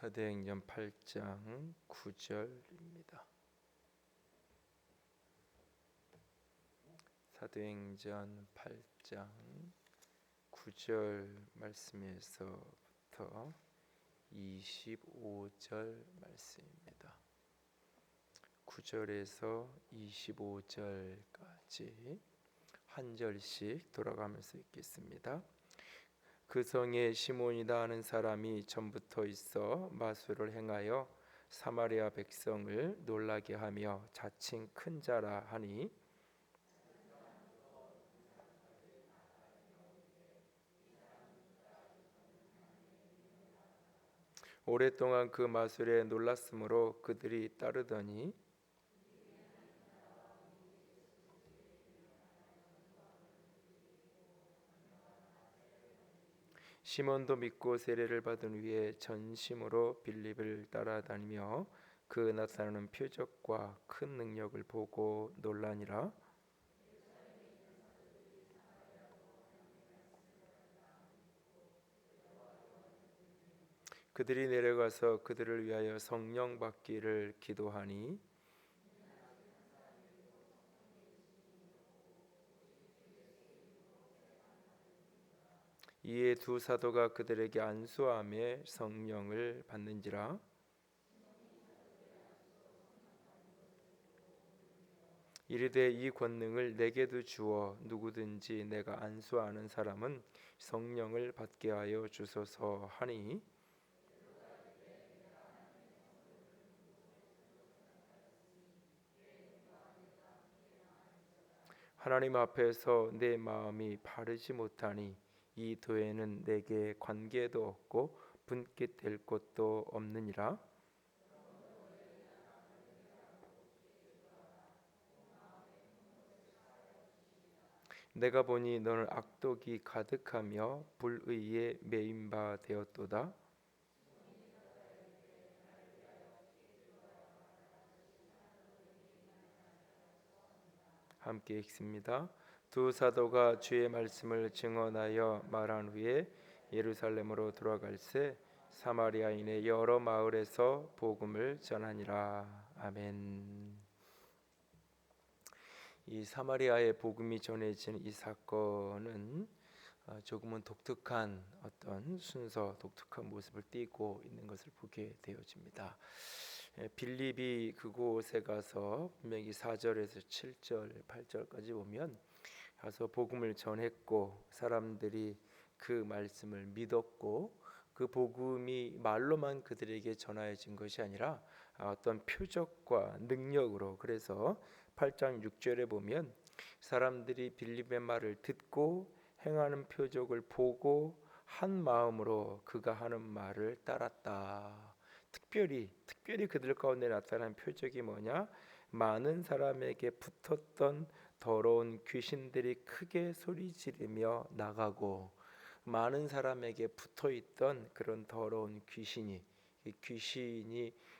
사도행전 8장 9절입니다. 사도행전 8장 9절 말씀에서부터 25절 말씀입니다. 9절에서 25절까지 한 절씩 돌아가면서 읽겠습니다. 그 성에 시몬이라 하는 사람이 전부터 있어 마술을 행하여 사마리아 백성을 놀라게 하며 자칭 큰 자라 하니 오랫동안 그 마술에 놀랐으므로 그들이 따르더니 시몬도 믿고 세례를 받은 후에 전심으로 빌립을 따라다니며 그 나타나는 표적과 큰 능력을 보고 놀라니라. 그들이 내려가서 그들을 위하여 성령 받기를 기도하니 이에 두 사도가 그들에게 안수하며 성령을 받는지라. 이르되 이 권능을 내게도 주어 누구든지 내가 안수하는 사람은 성령을 받게 하여 주소서 하니 하나님 앞에서 내 마음이 바르지 못하니 이 도에는 내게 관계도 없고 분깃 될 곳도 없느니라. 내가 보니 너는 악독이 가득하며 불의에 매인 바 되었도다. 함께 읽습니다. 두 사도가 주의 말씀을 증언하여 말한 후에 예루살렘으로 돌아갈새 사마리아인의 여러 마을에서 복음을 전하니라. 아멘. 이 사마리아의 복음이 전해진 이 사건은 조금은 독특한 어떤 순서, 독특한 모습을 띠고 있는 것을 보게 되어집니다. 빌립이 그곳에 가서 분명히 4절에서 7절, 8절까지 보면 가서 복음을 전했고 사람들이 그 말씀을 믿었고 그 복음이 말로만 그들에게 전하여진 것이 아니라 어떤 표적과 능력으로, 그래서 8장 6절에 보면 사람들이 빌립의 말을 듣고 행하는 표적을 보고 한 마음으로 그가 하는 말을 따랐다. 특별히 그들 가운데 나타난 표적이 뭐냐? 많은 사람에게 붙었던 더러운 귀신들이 크게 소리 지르며 나가고, 많은 사람에게 붙어있던 그런 더러운 귀신이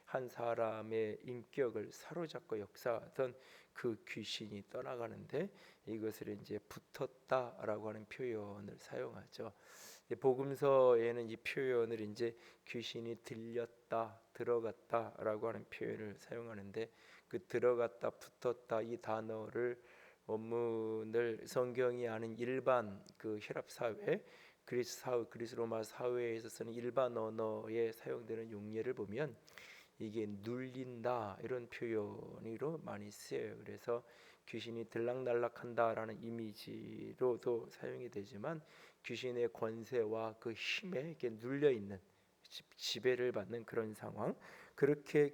한 사람의 인격을 사로잡고 역사하던 그 귀신이 떠나가는데 이것을 이제 붙었다라고 하는 표현을 사용하죠. 복음서에는 이 표현을 이제 귀신이 들렸다, 들어갔다라고 하는 표현을 사용하는데 그 들어갔다, 붙었다 이 단어를 원문을 성경이 아는 일반 그 혈압 사회, 그리스 로마 사회에서 쓰는 일반 언어에 사용되는 용례를 보면 이게 눌린다 이런 표현으로 많이 쓰여요. 그래서 귀신이 들락날락한다라는 이미지로도 사용이 되지만 귀신의 권세와 그 힘에 이렇게 눌려 있는, 지배를 받는 그런 상황, 그렇게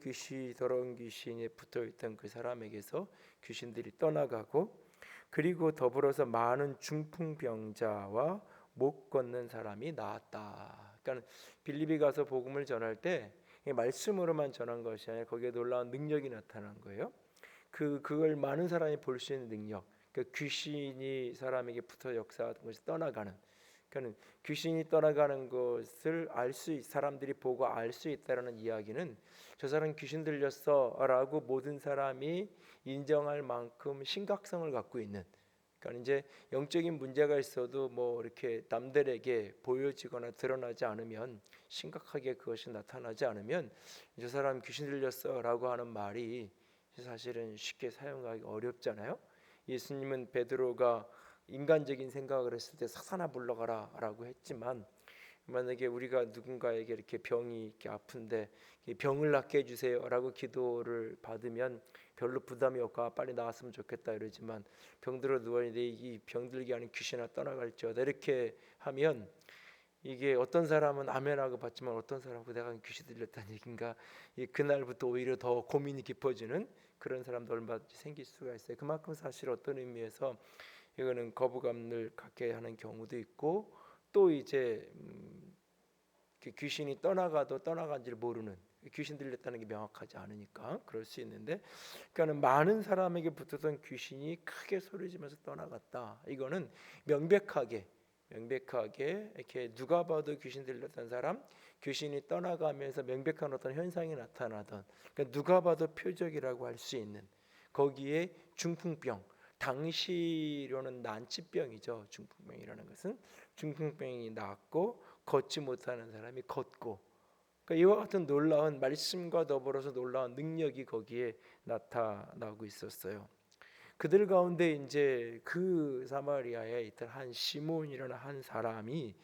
더러운 귀신이 붙어 있던 그 사람에게서 귀신들이 떠나가고, 그리고 더불어서 많은 중풍병자와 못 걷는 사람이 나았다. 그러니까 빌립이 가서 복음을 전할 때 말씀으로만 전한 것이 아니라 거기에 놀라운 능력이 나타난 거예요. 그걸 많은 사람이 볼 수 있는 능력. 귀신이 사람에게 붙어 역사하던 것이 떠나가는. 그러니까 귀신이 떠나가는 것을 사람들이 보고 알 수 있다라는 이야기는 저 사람 귀신 들렸어라고 모든 사람이 인정할 만큼 심각성을 갖고 있는. 그러니까 이제 영적인 문제가 있어도 뭐 이렇게 남들에게 보여지거나 드러나지 않으면, 심각하게 그것이 나타나지 않으면 저 사람 귀신 들렸어라고 하는 말이 사실은 쉽게 사용하기 어렵잖아요. 예수님은 베드로가 인간적인 생각을 했을 때 사사나 물러가라라고 했지만, 만약에 우리가 누군가에게 이렇게 병이 이렇게 아픈데 병을 낫게 해주세요라고 기도를 받으면 별로 부담이 없고 빨리 나았으면 좋겠다 이러지만, 병들어 누워 있는데 이 병들게 하는 귀신아 떠나갈지어다 이렇게 하면, 이게 어떤 사람은 아멘하고 받지만 어떤 사람은 내가 귀신 들렸다는 얘긴가, 그날부터 오히려 더 고민이 깊어지는 그런 사람도 얼마든지 생길 수가 있어요. 그만큼 사실 어떤 의미에서 이거는 거부감을 갖게 하는 경우도 있고, 또 이제 그 귀신이 떠나가도 떠나간지를 모르는, 귀신 들렸다는 게 명확하지 않으니까 그럴 수 있는데, 그러니까는 많은 사람에게 붙었던 귀신이 크게 소리지면서 떠나갔다. 이거는 명백하게 이렇게 누가 봐도 귀신 들렸던 사람, 귀신이 떠나가면서 명백한 어떤 현상이 나타나던, 그러니까 누가 봐도 표적이라고 할 수 있는, 거기에 중풍병, 당시로는 난치병이죠. 중풍병이라는 것은 중풍병이 낫고 걷지 못하는 사람이 걷고, 그러니까 이와 같은 놀라운 말씀과 더불어서 놀라운 능력이 거기에 나타나고 있었어요. 그들 가운데 이제 그 사마리아에 있던 한 시몬이라는 한 사람이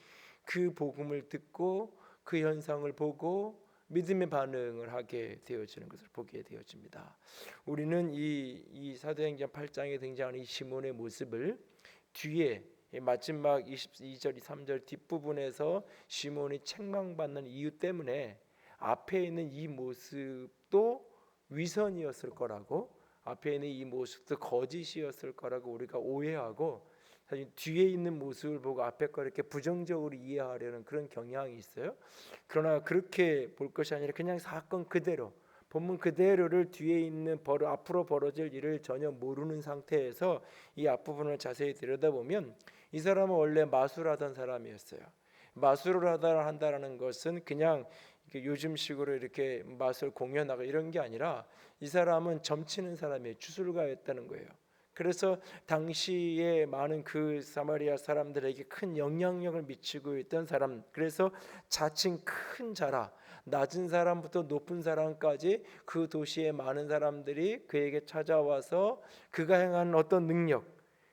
그 복음을 듣고 그 현상을 보고 믿음의 반응을 하게 되어지는 것을 보게 되어집니다. 우리는 이 사도행전 8장에 등장하는 이 시몬의 모습을 뒤에 마지막 22절 3절 뒷부분에서 시몬이 책망받는 이유 때문에 앞에 있는 이 모습도 위선이었을 거라고, 앞에 있는 이 모습도 거짓이었을 거라고 우리가 오해하고, 사실 뒤에 있는 모습을 보고 앞에 거 이렇게 부정적으로 이해하려는 그런 경향이 있어요. 그러나 그렇게 볼 것이 아니라 그냥 사건 그대로, 본문 그대로를 뒤에 있는 앞으로 벌어질 일을 전혀 모르는 상태에서 이 앞부분을 자세히 들여다보면, 이 사람은 원래 마술하던 사람이었어요. 마술을 한다라는 것은 그냥 요즘식으로 이렇게 마술 공연하고 이런 게 아니라, 이 사람은 점치는 사람이에요. 주술가였다는 거예요. 그래서 당시에 많은 그 사마리아 사람들에게 큰 영향력을 미치고 있던 사람, 그래서 자칭 큰 자라, 낮은 사람부터 높은 사람까지 그 도시의 많은 사람들이 그에게 찾아와서 그가 행하는 어떤 능력,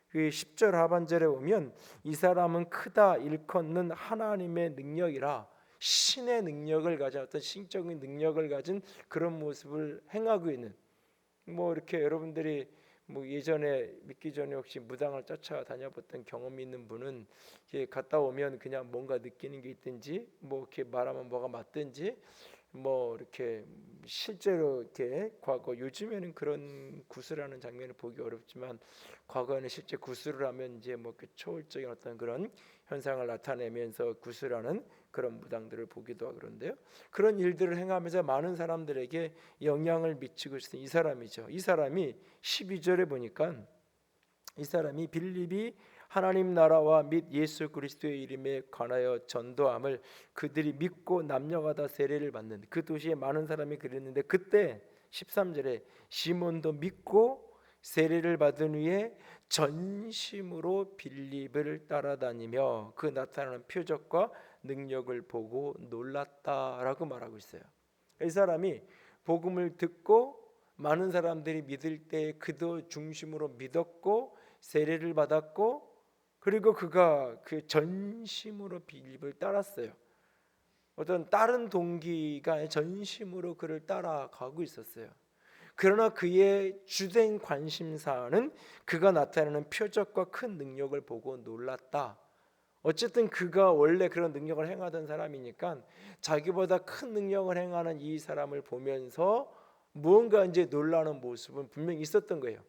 그 10절 하반절에 보면 이 사람은 크다 일컫는 하나님의 능력이라, 신의 능력을 가진, 어떤 신적인 능력을 가진 그런 모습을 행하고 있는, 뭐 이렇게 여러분들이 뭐 예전에 믿기 전에 혹시 무당을 쫓아다녀봤던 경험이 있는 분은 이렇게 갔다 오면 그냥 뭔가 느끼는 게 있든지, 뭐 이렇게 말하면 뭐가 맞든지, 뭐 이렇게 실제로 이렇게 과거, 요즘에는 그런 구슬하는 장면을 보기 어렵지만 과거에는 실제 구슬을 하면 이제 뭐 그 초월적인 어떤 그런 현상을 나타내면서 구슬하는 그런 무당들을 보기도 하고 그런데요. 그런 일들을 행하면서 많은 사람들에게 영향을 미치고 있는 이 사람이죠. 이 사람이 12절에 보니까 이 사람이 빌립이 하나님 나라와 및 예수 그리스도의 이름에 관하여 전도함을 그들이 믿고 남녀가 다 세례를 받는 그 도시에 많은 사람이 그랬는데, 그때 13절에 시몬도 믿고 세례를 받은 후에 전심으로 빌립을 따라다니며 그 나타나는 표적과 능력을 보고 놀랐다라고 말하고 있어요. 이 사람이 복음을 듣고 많은 사람들이 믿을 때 그도 중심으로 믿었고 세례를 받았고, 그리고 그가 그 전심으로 빌립을 따랐어요. 어떤 다른 동기가 아니라 전심으로 그를 따라가고 있었어요. 그러나 그의 주된 관심사는 그가 나타내는 표적과 큰 능력을 보고 놀랐다. 어쨌든 그가 원래 그런 능력을 행하던 사람이니까 자기보다 큰 능력을 행하는 이 사람을 보면서 무언가 이제 놀라는 모습은 분명히 있었던 거예요.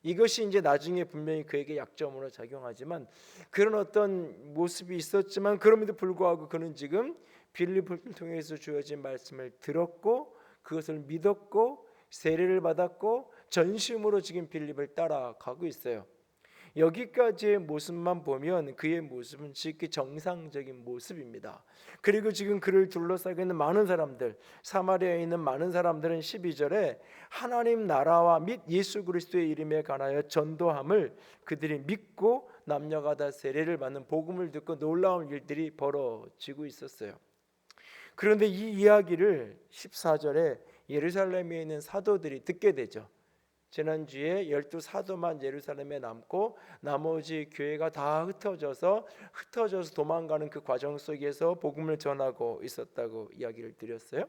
이것이 이제 나중에 분명히 그에게 약점으로 작용하지만, 그런 어떤 모습이 있었지만 그럼에도 불구하고 그는 지금 빌립을 통해서 주어진 말씀을 들었고 그것을 믿었고 세례를 받았고 전심으로 지금 빌립을 따라가고 있어요. 여기까지의 모습만 보면 그의 모습은 지극히 정상적인 모습입니다. 그리고 지금 그를 둘러싸고 있는 많은 사람들, 사마리아에 있는 많은 사람들은 12절에 하나님 나라와 및 예수 그리스도의 이름에 관하여 전도함을 그들이 믿고 남녀가 다 세례를 받는 복음을 듣고 놀라운 일들이 벌어지고 있었어요. 그런데 이 이야기를 14절에 예루살렘에 있는 사도들이 듣게 되죠. 지난주에 12사도만 예루살렘에 남고 나머지 교회가 다 흩어져서 도망가는 그 과정 속에서 복음을 전하고 있었다고 이야기를 드렸어요.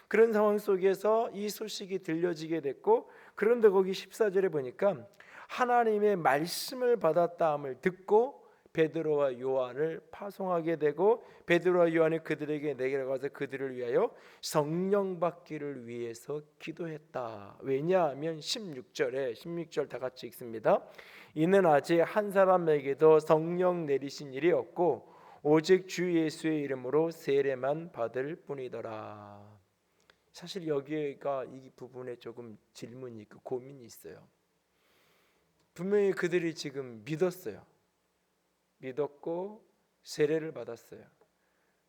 그런 상황 속에서 이 소식이 들려지게 됐고, 그런데 거기 14절에 보니까 하나님의 말씀을 받았다함을 듣고 베드로와 요한을 파송하게 되고, 베드로와 요한이 그들에게 내려가서 그들을 위하여 성령 받기를 위해서 기도했다. 왜냐하면 16절 다 같이 읽습니다. 이는 아직 한 사람에게도 성령 내리신 일이 없고 오직 주 예수의 이름으로 세례만 받을 뿐이더라. 사실 여기가 이 부분에 조금 질문이 있고 고민이 있어요. 분명히 그들이 지금 믿었고 세례를 받았어요.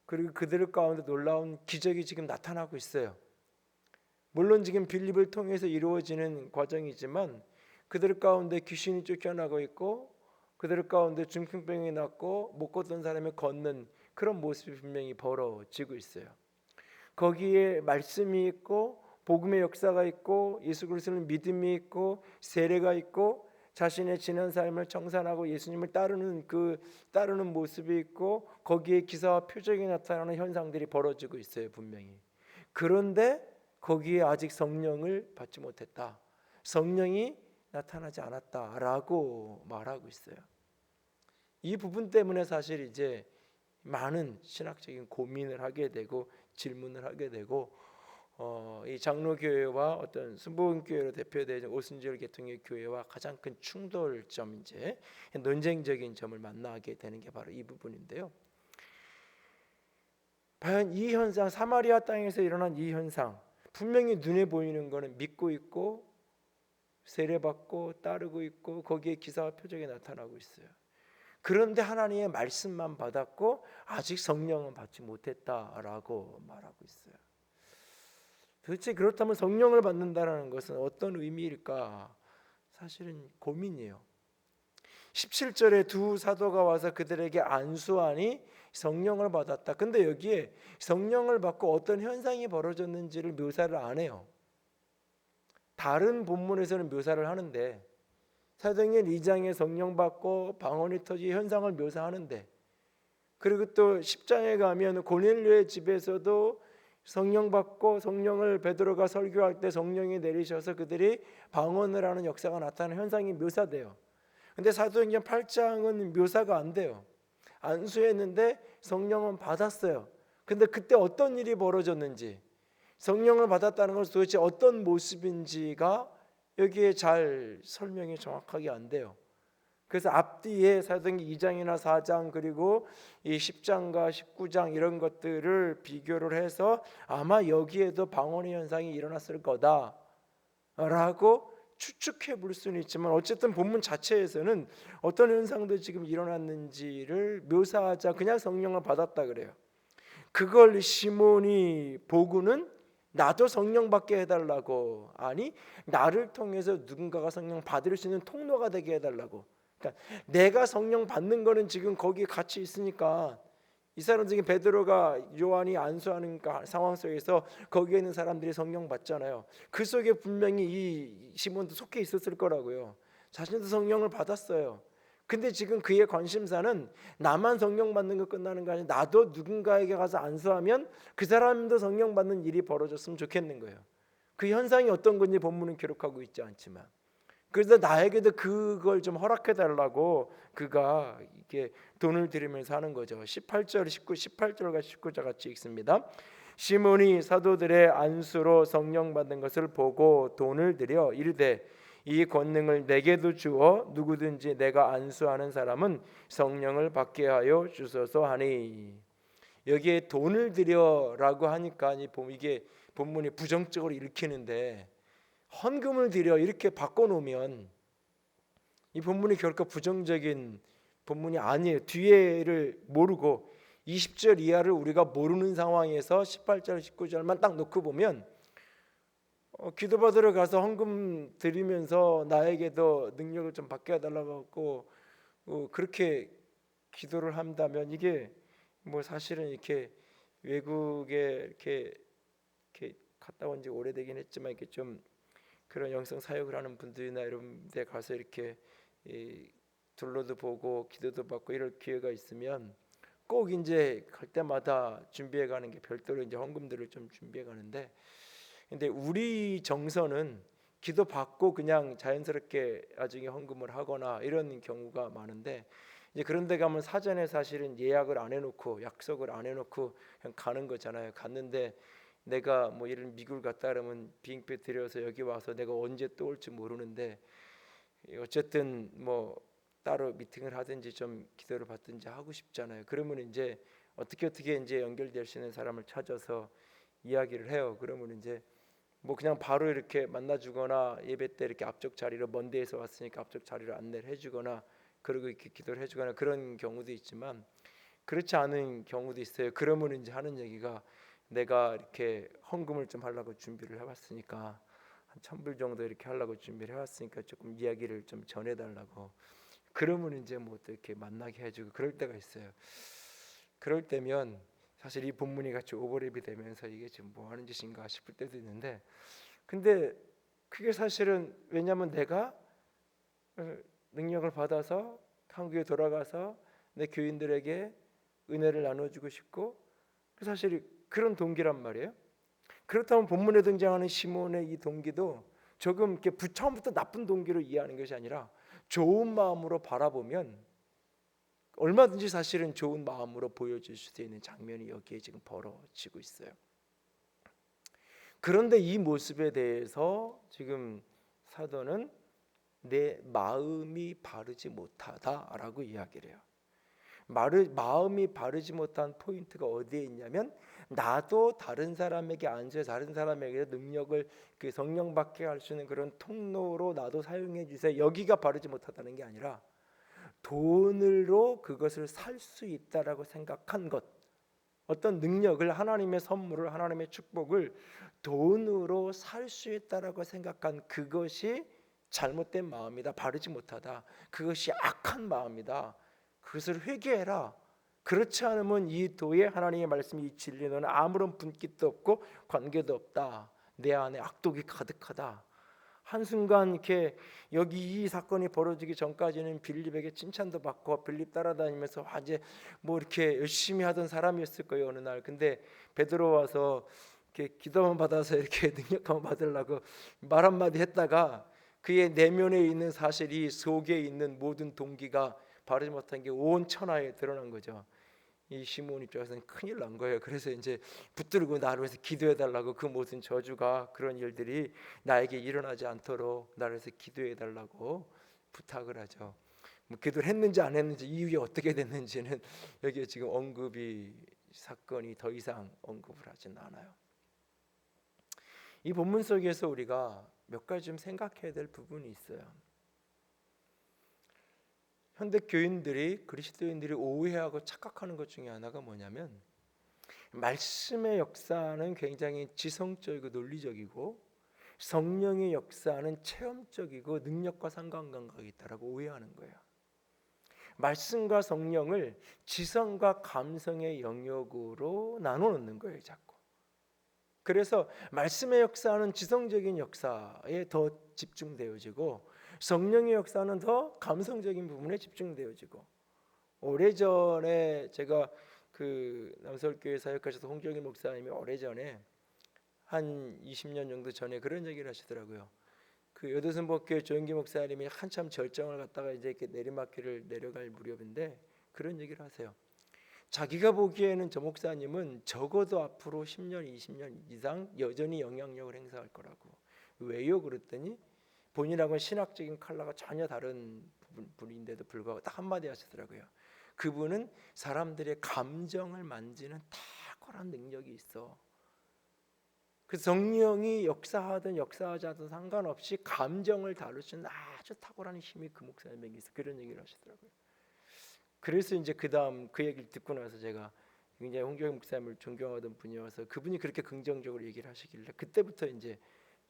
그리고 그들 가운데 놀라운 기적이 지금 나타나고 있어요. 물론 지금 빌립을 통해서 이루어지는 과정이지만 그들 가운데 귀신이 쫓겨나고 있고, 그들 가운데 중풍병이 낫고 못 걷던 사람이 걷는 그런 모습이 분명히 벌어지고 있어요. 거기에 말씀이 있고 복음의 역사가 있고 예수 그리스도는 믿음이 있고 세례가 있고 자신의 지난 삶을 청산하고 예수님을 따르는 모습이 있고, 거기에 기사와 표적이 나타나는 현상들이 벌어지고 있어요, 분명히. 그런데 거기에 아직 성령을 받지 못했다, 성령이 나타나지 않았다라고 말하고 있어요. 이 부분 때문에 사실 이제 많은 신학적인 고민을 하게 되고 질문을 하게 되고, 이 장로교회와 어떤 순복음교회로 대표되는 오순절 계통의 교회와 가장 큰 충돌점, 이제 논쟁적인 점을 만나게 되는 게 바로 이 부분인데요. 과연 이 현상, 사마리아 땅에서 일어난 이 현상, 분명히 눈에 보이는 거는 믿고 있고 세례받고 따르고 있고 거기에 기사와 표적이 나타나고 있어요. 그런데 하나님의 말씀만 받았고 아직 성령은 받지 못했다라고 말하고 있어요. 도대체 그렇다면 성령을 받는다는 것은 어떤 의미일까? 사실은 고민이에요. 17절에 두 사도가 와서 그들에게 안수하니 성령을 받았다. 근데 여기에 성령을 받고 어떤 현상이 벌어졌는지를 묘사를 안 해요. 다른 본문에서는 묘사를 하는데, 사도행전 2장에 성령 받고 방언이 터지 현상을 묘사하는데, 그리고 또 10장에 가면 고넬료의 집에서도 성령 받고 성령을 베드로가 설교할 때 성령이 내리셔서 그들이 방언을 하는 역사가 나타나는 현상이 묘사돼요. 근데 사도행전 8장은 묘사가 안 돼요. 안수했는데 성령은 받았어요. 근데 그때 어떤 일이 벌어졌는지, 성령을 받았다는 것은 도대체 어떤 모습인지가 여기에 잘 설명이 정확하게 안 돼요. 그래서 앞뒤에 사도행전 2장이나 4장 그리고 이 10장과 19장 이런 것들을 비교를 해서 아마 여기에도 방언의 현상이 일어났을 거다라고 추측해 볼 수는 있지만, 어쨌든 본문 자체에서는 어떤 현상도 지금 일어났는지를 묘사하자 그냥 성령을 받았다 그래요. 그걸 시몬이 보고는 나도 성령 받게 해달라고, 아니 나를 통해서 누군가가 성령 받을 수 있는 통로가 되게 해달라고. 그러니까 내가 성령 받는 거는 지금 거기 같이 있으니까, 이 사람 중에 베드로가 요한이 안수하는 상황 속에서 거기에 있는 사람들이 성령 받잖아요. 그 속에 분명히 이 시몬도 속해 있었을 거라고요. 자신도 성령을 받았어요. 근데 지금 그의 관심사는 나만 성령 받는 거 끝나는 거 아니라 나도 누군가에게 가서 안수하면 그 사람도 성령 받는 일이 벌어졌으면 좋겠는 거예요. 그 현상이 어떤 건지 본문은 기록하고 있지 않지만, 그래서 나에게도 그걸 좀 허락해 달라고 그가 이게 돈을 들이면서 하는 거죠. 18절과 19절 같이 읽습니다. 시몬이 사도들의 안수로 성령 받는 것을 보고 돈을 들여 이르되 이 권능을 내게도 주어 누구든지 내가 안수하는 사람은 성령을 받게 하여 주소서 하니. 여기에 돈을 들여라고 하니까 이게 본문이 부정적으로 읽히는데, 헌금을 드려 이렇게 바꿔놓으면 이 본문이 결코 부정적인 본문이 아니에요. 뒤에를 모르고 20절 이하를 우리가 모르는 상황에서 18절 19절만 딱 놓고 보면 기도받으러 가서 헌금 드리면서 나에게도 능력을 좀 받게 해달라고 그렇게 기도를 한다면 이게 뭐 사실은 이렇게 외국에 이렇게 갔다 온 지 오래되긴 했지만 이렇게 좀 그런 영성 사역을 하는 분들이나 이런 데 가서 이렇게 둘러도 보고 기도도 받고 이럴 기회가 있으면 꼭 이제 갈 때마다 준비해 가는 게 별도로 이제 헌금들을 좀 준비해 가는데, 근데 우리 정서는 기도 받고 그냥 자연스럽게 나중에 헌금을 하거나 이런 경우가 많은데, 이제 그런 데 가면 사전에 사실은 예약을 안 해놓고 약속을 안 해놓고 그냥 가는 거잖아요. 갔는데 내가 뭐 이런 미국을 갔다 그러면 비행기 들여서 여기 와서 내가 언제 또 올지 모르는데, 어쨌든 뭐 따로 미팅을 하든지 좀 기도를 받든지 하고 싶잖아요. 그러면 이제 어떻게 이제 연결될 수 있는 사람을 찾아서 이야기를 해요. 그러면 이제 뭐 그냥 바로 이렇게 만나주거나 예배 때 이렇게 앞쪽 자리로 먼 데에서 왔으니까 앞쪽 자리를 안내를 해주거나 그리고 이렇게 기도를 해주거나 그런 경우도 있지만, 그렇지 않은 경우도 있어요. 그러면 이제 하는 얘기가 내가 이렇게 헌금을 좀 하려고 준비를 해봤으니까 한 1,000불 정도 이렇게 하려고 준비를 해왔으니까 조금 이야기를 좀 전해달라고. 그러면 이제 뭐 또 이렇게 만나게 해주고 그럴 때가 있어요. 그럴 때면 사실 이 본문이 같이 오버랩이 되면서 이게 지금 뭐 하는 짓인가 싶을 때도 있는데, 근데 그게 사실은 왜냐하면 내가 능력을 받아서 한국에 돌아가서 내 교인들에게 은혜를 나눠주고 싶고 사실 그런 동기란 말이에요. 그렇다면 본문에 등장하는 시몬의 이 동기도 조금 이렇게 처음부터 나쁜 동기로 이해하는 것이 아니라 좋은 마음으로 바라보면 얼마든지 사실은 좋은 마음으로 보여질 수도 있는 장면이 여기에 지금 벌어지고 있어요. 그런데 이 모습에 대해서 지금 사도는 내 마음이 바르지 못하다라고 이야기를 해요. 마음이 바르지 못한 포인트가 어디에 있냐면, 나도 다른 사람에게 안수해 다른 사람에게 능력을 그 성령 받게 할 수 있는 그런 통로로 나도 사용해 주세요. 여기가 바르지 못하다는 게 아니라 돈으로 그것을 살 수 있다라고 생각한 것, 어떤 능력을, 하나님의 선물을, 하나님의 축복을 돈으로 살 수 있다라고 생각한 그것이 잘못된 마음이다, 바르지 못하다, 그것이 악한 마음이다, 그것을 회개해라. 그렇지 않으면 이 도에 하나님의 말씀이 이 진리 너는 아무런 분깃도 없고 관계도 없다, 내 안에 악독이 가득하다. 한순간 이렇게 여기 이 사건이 벌어지기 전까지는 빌립에게 칭찬도 받고 빌립 따라다니면서 이제 뭐 이렇게 열심히 하던 사람이었을 거예요 어느 날. 근데 베드로 와서 이렇게 기도만 받아서 이렇게 능력만 받으려고 말 한마디 했다가 그의 내면에 있는 사실이 속에 있는 모든 동기가 바르지 못한 게 온 천하에 드러난 거죠. 이 시몬 입장에서는 큰일 난 거예요. 그래서 이제 붙들고 나를 위해서 기도해 달라고, 그 모든 저주가 그런 일들이 나에게 일어나지 않도록 나를 위해서 기도해 달라고 부탁을 하죠. 뭐 기도를 했는지 안 했는지 이후에 어떻게 됐는지는 여기에 지금 언급이, 사건이 더 이상 언급을 하진 않아요. 이 본문 속에서 우리가 몇 가지 좀 생각해야 될 부분이 있어요. 현대 교인들이, 그리스도인들이 오해하고 착각하는 것 중에 하나가 뭐냐면, 말씀의 역사는 굉장히 지성적이고 논리적이고 성령의 역사는 체험적이고 능력과 상관관계가 있다라고 오해하는 거예요. 말씀과 성령을 지성과 감성의 영역으로 나눠 놓는 거예요, 자꾸. 그래서 말씀의 역사는 지성적인 역사에 더 집중되어지고 성령의 역사는 더 감성적인 부분에 집중되어지고, 오래전에 제가 그 남서울교회 사역하셔서 홍정일 목사님이 오래전에 한 20년 정도 전에 그런 얘기를 하시더라고요. 그 여도순복교회 조영기 목사님이 한참 절정을 갖다가 이제 이렇게 내리막길을 내려갈 무렵인데 그런 얘기를 하세요. 자기가 보기에는 저 목사님은 적어도 앞으로 10년, 20년 이상 여전히 영향력을 행사할 거라고. 왜요? 그랬더니 본인하고는 신학적인 컬러가 전혀 다른 분인데도 불구하고 딱 한마디 하시더라고요. 그분은 사람들의 감정을 만지는 탁월한 능력이 있어. 그 성령이 역사하든 역사하지 않든 상관없이 감정을 다룰 수 있는 아주 탁월한 힘이 그 목사님에게 있어. 그런 얘기를 하시더라고요. 그래서 이제 그 다음 그 얘기를 듣고 나서 제가 굉장히 홍경영 목사님을 존경하던 분이어서 그분이 그렇게 긍정적으로 얘기를 하시길래 그때부터 이제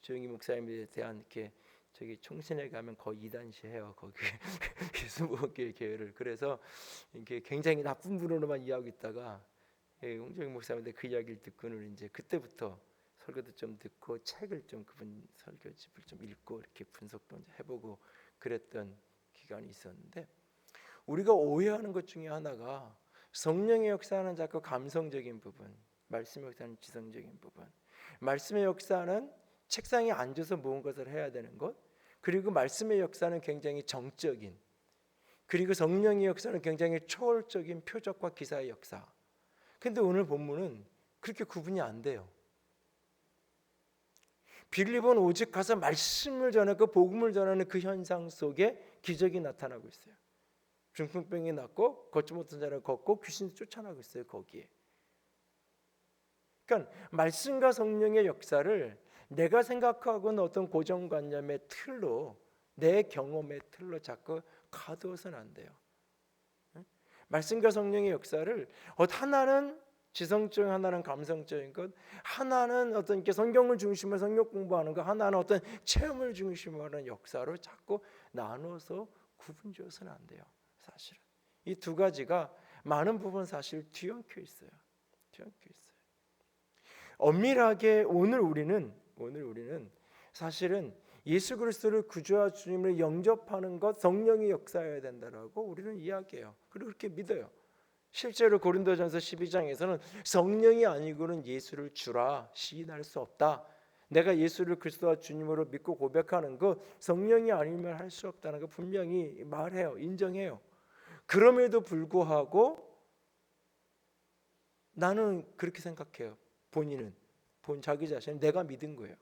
조용히 목사님에 대한 이렇게 저기 총신회 가면 거의 이단시해요. 거기 예수목회 교회를. 그래서 이게 굉장히 나쁜 분으로만 이해하고 있다가 홍정희 목사님한테 그 이야기를 듣고는 이제 그때부터 설교도 좀 듣고 책을 좀 그분 설교집을 좀 읽고 이렇게 분석도 해보고 그랬던 기간이 있었는데, 우리가 오해하는 것 중에 하나가 성령의 역사는 자꾸 감성적인 부분, 말씀의 역사는 지성적인 부분. 말씀의 역사는 책상에 앉아서 무엇을 해야 되는 것, 그리고 말씀의 역사는 굉장히 정적인, 그리고 성령의 역사는 굉장히 초월적인 표적과 기사의 역사. 근데 오늘 본문은 그렇게 구분이 안 돼요. 빌립은 오직 가서 말씀을 전하고 복음을 전하는 그 현상 속에 기적이 나타나고 있어요. 중풍병이 낫고 걷지 못한 자를 걷고 귀신이 쫓아나고 있어요. 거기에. 그러니까 말씀과 성령의 역사를 내가 생각하고는 어떤 고정관념의 틀로, 내 경험의 틀로 자꾸 가두어서는 안 돼요. 말씀과 성령의 역사를 하나는 지성적인, 하나는 감성적인 것, 하나는 어떤 이렇게 성경을 중심으로 성경 공부하는 것, 하나는 어떤 체험을 중심으로 하는 역사로 자꾸 나눠서 구분지어서는 안 돼요. 사실은 이 두 가지가 많은 부분 사실 뒤엉켜 있어요. 엄밀하게 오늘 우리는 사실은 예수 그리스도를 구주와 주님을 영접하는 것, 성령의 역사여야 된다라고 우리는 이야기해요. 그리고 그렇게 믿어요. 실제로 고린도전서 12장에서는 성령이 아니고는 예수를 주라 시인할 수 없다. 내가 예수를 그리스도와 주님으로 믿고 고백하는 것, 성령이 아니면 할 수 없다는 거 분명히 말해요. 인정해요. 그럼에도 불구하고 나는 그렇게 생각해요. 자기 자신은 내가 믿은 거예요.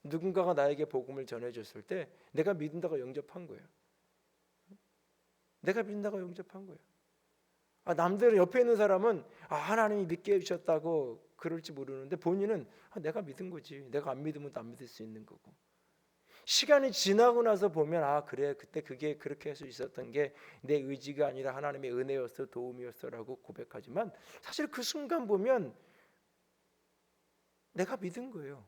누군가가 나에게 복음을 전해줬을 때 내가 믿는다고 영접한 거예요. 남들은 옆에 있는 사람은 하나님이 믿게 해주셨다고 그럴지 모르는데 본인은 내가 믿은 거지. 내가 안 믿으면 안 믿을 수 있는 거고. 시간이 지나고 나서 보면 그래, 그때 그게 그렇게 할 수 있었던 게 내 의지가 아니라 하나님의 은혜였어, 도움이었어라고 고백하지만 사실 그 순간 보면 내가 믿은 거예요.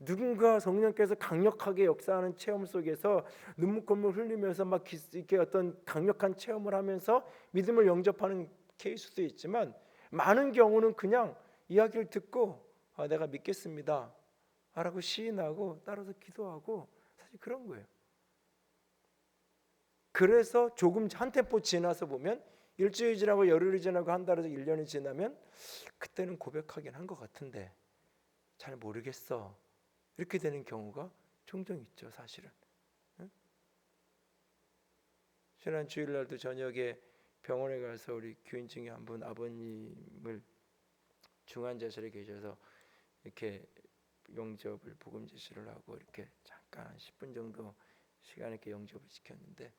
누군가 성령께서 강력하게 역사하는 체험 속에서 눈물콧물 흘리면서 막 이렇게 어떤 강력한 체험을 하면서 믿음을 영접하는 케이스도 있지만, 많은 경우는 그냥 이야기를 듣고 내가 믿겠습니다 라고 시인하고 따라서 기도하고, 사실 그런 거예요. 그래서 조금 한 템포 지나서 보면 일주일 지나고 열흘이 지나고 한 달에서 1년이 지나면 그때는 고백하긴 한 것 같은데 잘 모르겠어, 이렇게 되는 경우가 종종 있죠. 사실은. 지난 주일날도 저녁에 병원에 가서 우리 교인 중에 한 분 아버님을 중환자실에 계셔서 이렇게 영접을 복음 제시를 하고 이렇게 잠깐 한 10분 정도 시간 있게 영접을 시켰는데,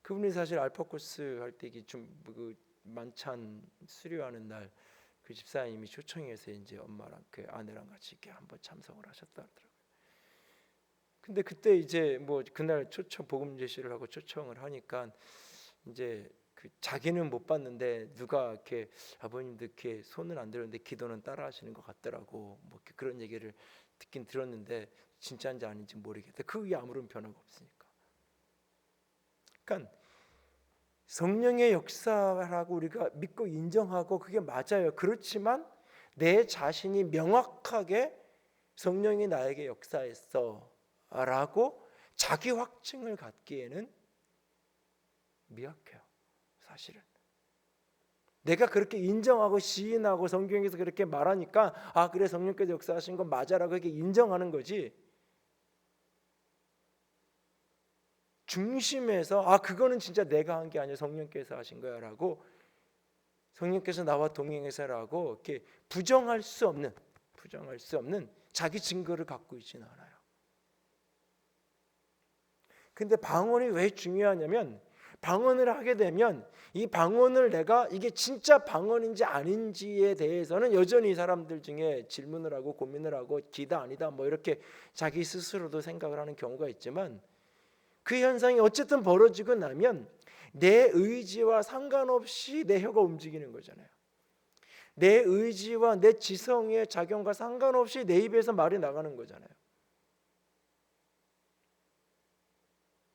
그분이 사실 알파 코스 할 때 그 만찬 수료하는 날 그 집사님이 초청해서 이제 엄마랑 그 아내랑 같이 이렇게 한번 참석을 하셨다 하더라고요. 근데 그때 이제 뭐 그날 초청 복음 제시를 하고 초청을 하니까 이제 그 자기는 못 봤는데 누가 이렇게 아버님도 이렇게 손은 안 들었는데 기도는 따라 하시는 것 같더라고, 뭐 그런 얘기를 듣긴 들었는데 진짜인지 아닌지 모르겠다. 그 위에 아무런 변화가 없으니까. 그러니까 성령의 역사라고 우리가 믿고 인정하고 그게 맞아요. 그렇지만 내 자신이 명확하게 성령이 나에게 역사했어 라고 자기 확증을 갖기에는 미약해요. 사실은 내가 그렇게 인정하고 시인하고 성경에서 그렇게 말하니까 그래, 성령께서 역사하신 건 맞아라고 이렇게 인정하는 거지, 중심에서 그거는 진짜 내가 한 게 아니라 성령께서 하신 거야 라고, 성령께서 나와 동행해서라고 이렇게 부정할 수 없는 자기 증거를 갖고 있지는 않아요. 근데 방언이 왜 중요하냐면, 방언을 하게 되면 이 방언을 내가 이게 진짜 방언인지 아닌지에 대해서는 여전히 사람들 중에 질문을 하고 고민을 하고 기다 아니다 뭐 이렇게 자기 스스로도 생각을 하는 경우가 있지만, 그 현상이 어쨌든 벌어지고 나면 내 의지와 상관없이 내 혀가 움직이는 거잖아요. 내 의지와 내 지성의 작용과 상관없이 내 입에서 말이 나가는 거잖아요.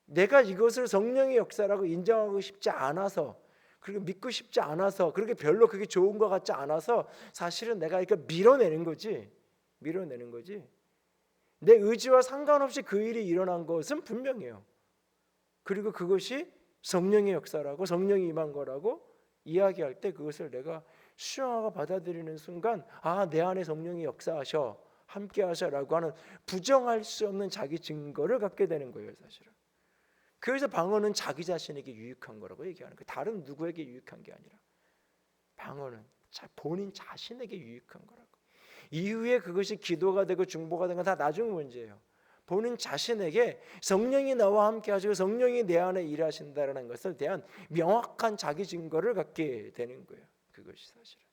내가 이것을 성령의 역사라고 인정하고 싶지 않아서, 그리고 믿고 싶지 않아서, 그렇게 별로 그게 좋은 것 같지 않아서 사실은 내가 이렇게 밀어내는 거지. 내 의지와 상관없이 그 일이 일어난 것은 분명해요. 그리고 그것이 성령의 역사라고, 성령이 임한 거라고 이야기할 때 그것을 내가 수용하고 받아들이는 순간, 아, 내 안에 성령이 역사하셔, 함께 하셔라고 하는 부정할 수 없는 자기 증거를 갖게 되는 거예요, 사실은. 그래서 방언은 자기 자신에게 유익한 거라고 얘기하는 거예요. 다른 누구에게 유익한 게 아니라 방언은 본인 자신에게 유익한 거라고. 이후에 그것이 기도가 되고 중보가 되는 건 다 나중 문제예요. 본인 자신에게 성령이 나와 함께 하시고 성령이 내 안에 일하신다는 것을 대한 명확한 자기 증거를 갖게 되는 거예요. 그것이 사실은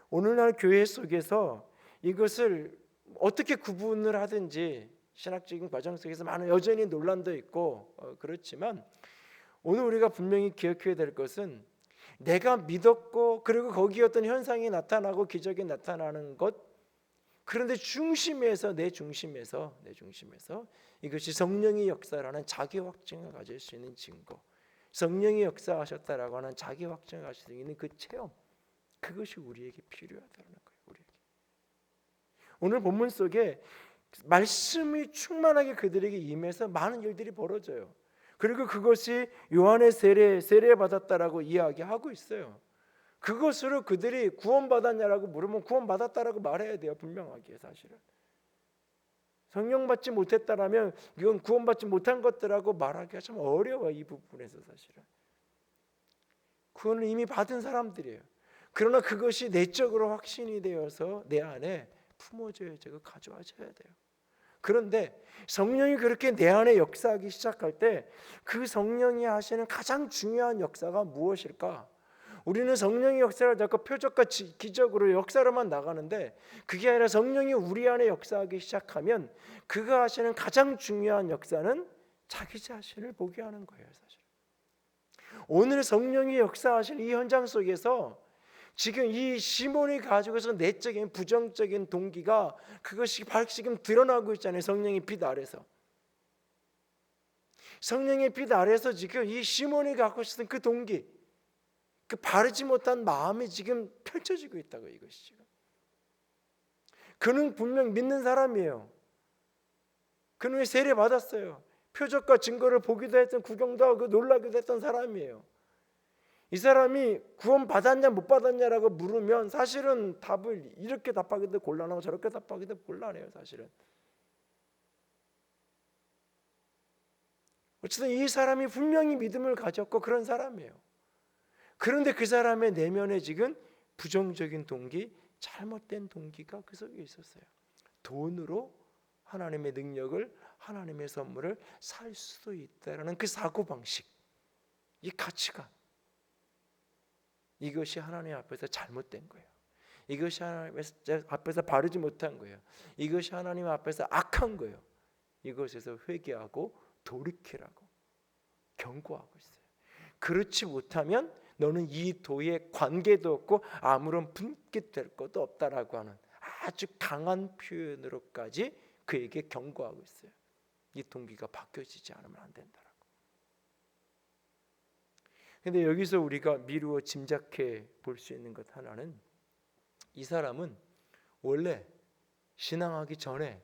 오늘날 교회 속에서 이것을 어떻게 구분을 하든지 신학적인 과정 속에서 많은 여전히 논란도 있고 그렇지만, 오늘 우리가 분명히 기억해야 될 것은 내가 믿었고 그리고 거기에 어떤 현상이 나타나고 기적이 나타나는 것, 그런데 중심에서 내 중심에서 이것이 성령의 역사라는 자기 확증을 가질 수 있는 증거, 성령이 역사하셨다라고 하는 자기 확증을 가질 수 있는 그 체험, 그것이 우리에게 필요하다는 거예요. 우리에게. 오늘 본문 속에 말씀이 충만하게 그들에게 임해서 많은 일들이 벌어져요. 그리고 그것이 요한의 세례 받았다라고 이야기하고 있어요. 그것으로 그들이 구원받았냐라고 물으면 구원받았다라고 말해야 돼요. 분명하게. 사실은 성령 받지 못했다라면 이건 구원받지 못한 것들하고 말하기가 참 어려워요. 이 부분에서 사실은 구원을 이미 받은 사람들이에요. 그러나 그것이 내적으로 확신이 되어서 내 안에 품어져야 되고 가져와져야 돼요. 그런데 성령이 그렇게 내 안에 역사하기 시작할 때 그 성령이 하시는 가장 중요한 역사가 무엇일까? 우리는 성령의 역사를 자꾸 표적과 기적으로 역사로만 나가는데, 그게 아니라 성령이 우리 안에 역사하기 시작하면 그가 하시는 가장 중요한 역사는 자기 자신을 보게 하는 거예요. 사실 오늘 성령이 역사하시는 이 현장 속에서 지금 이 시몬이 가지고 있는 내적인 부정적인 동기가 그것이 지금 드러나고 있잖아요. 성령의 빛 아래서. 성령의 빛 아래서 지금 이 시몬이 갖고 있었던 그 동기, 그 바르지 못한 마음이 지금 펼쳐지고 있다고. 이것이 지금 그는 분명 믿는 사람이에요. 그는 세례 받았어요. 표적과 증거를 보기도 했던, 구경도 하고 놀라기도 했던 사람이에요. 이 사람이 구원 받았냐 못 받았냐라고 물으면 사실은 답을 이렇게 답하기도 곤란하고 저렇게 답하기도 곤란해요. 사실은 어쨌든 이 사람이 분명히 믿음을 가졌고 그런 사람이에요. 그런데 그 사람의 내면에 지금 부정적인 동기, 잘못된 동기가 그 속에 있었어요. 돈으로 하나님의 능력을, 하나님의 선물을 살 수도 있다라는 그 사고방식, 이 가치관, 이것이 하나님 앞에서 잘못된 거예요. 이것이 하나님 앞에서 바르지 못한 거예요. 이것이 하나님 앞에서 악한 거예요. 이것에서 회개하고 돌이키라고 경고하고 있어요. 그렇지 못하면 너는 이 도에 관계도 없고 아무런 분깃될 것도 없다라고 하는 아주 강한 표현으로까지 그에게 경고하고 있어요. 이 동기가 바뀌어지지 않으면 안 된다라고. 근데 여기서 우리가 미루어 짐작해 볼 수 있는 것 하나는, 이 사람은 원래 신앙하기 전에